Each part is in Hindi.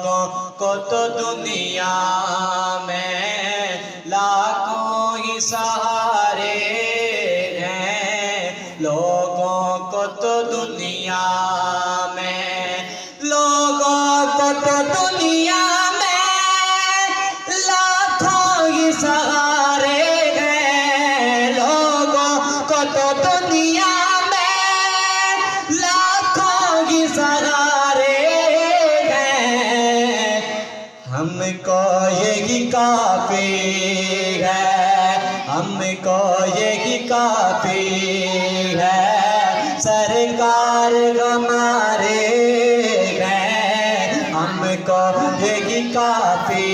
लोगों को तो दुनिया में लाखों ही सहारे हैं। लोगों को तो दुनिया में, लोगों को तो दुनिया में लाखों ही सहारे हैं। लोगों को तो दुनिया में लाखों ही सहारे हैं। हमको यही काफी है, हमको यही काफी है। सरकार हमारे हैं, हमको यही काफी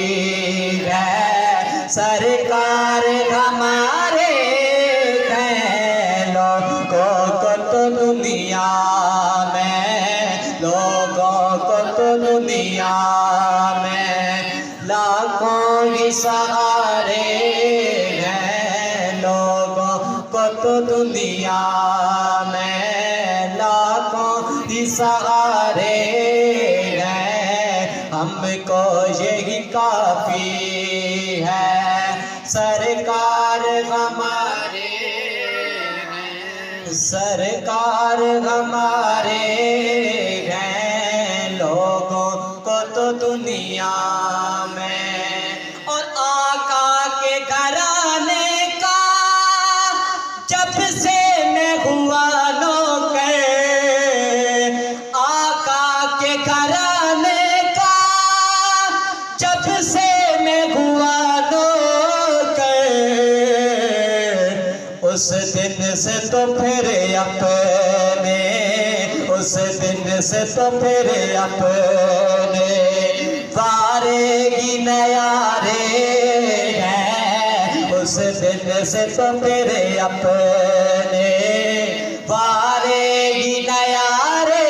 है। सरकार हमारे हैं। लोगों को तो दुनिया में, लोगों को तो दुनिया में लाखों ही सहारे हैं। लोगों को तो दुनिया में लाखों ही सहारे हैं। हमको यही काफी है। सरकार हमारे हैं, सरकार हमारे हैं। लोगों को तो दुनिया में, और आका के घराने का जब से मैं हुआ नौकर, आका के घराने का जब से मैं हुआ नौकर, उस दिन से तो फिर अपने, उस दिन से तो फिर अपने सारे ही नयारे हैं। उस दिन से तो फिर अपने सारे ही नयारे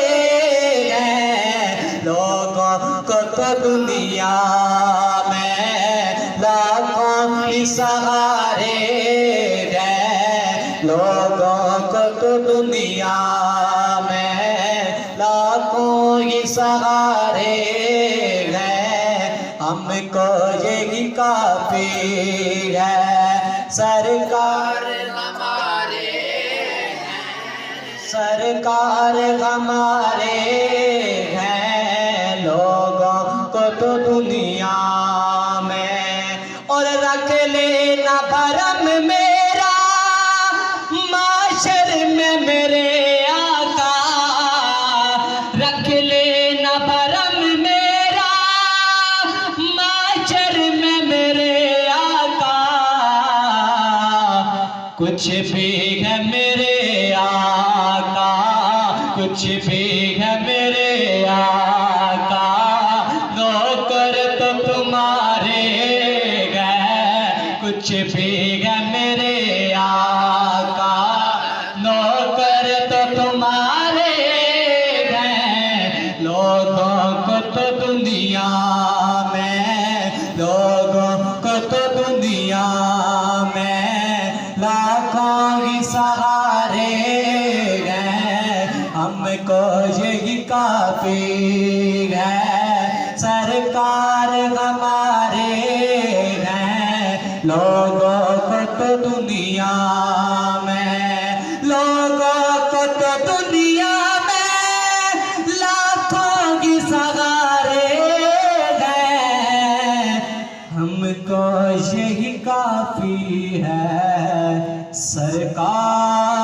हैं। लोगों को तो दुनिया में लाखों ही सहारे हैं। लोगों को तो दुनिया में लाखों ही सहारे हैं। हमको यही काफी है। सरकार हमारे हैं, सरकार हमारे हैं। लोगों को तो दुनिया में, और रख लेना भरम मेरा माशर में मेरे आका, रख लेना भरम मेरा माशर में मेरे आका। कुछ भी है मेरे आका, कुछ भी है मेरे आका, नौकर तो तुम्हारे हैं। कुछ भी है मेरे आका, नौकर तो तुम्हारे हैं। लोगों को तो दुनिया में, लोगों को तो दुनिया में लाखों ही सहारे हैं। हमको यही काफी है। सरकार हमारे हैं। लोगों को तो दुनिया में, लोगों को तो दुनिया में लाखों की सहारे हैं। हमको यही काफी है। सरकार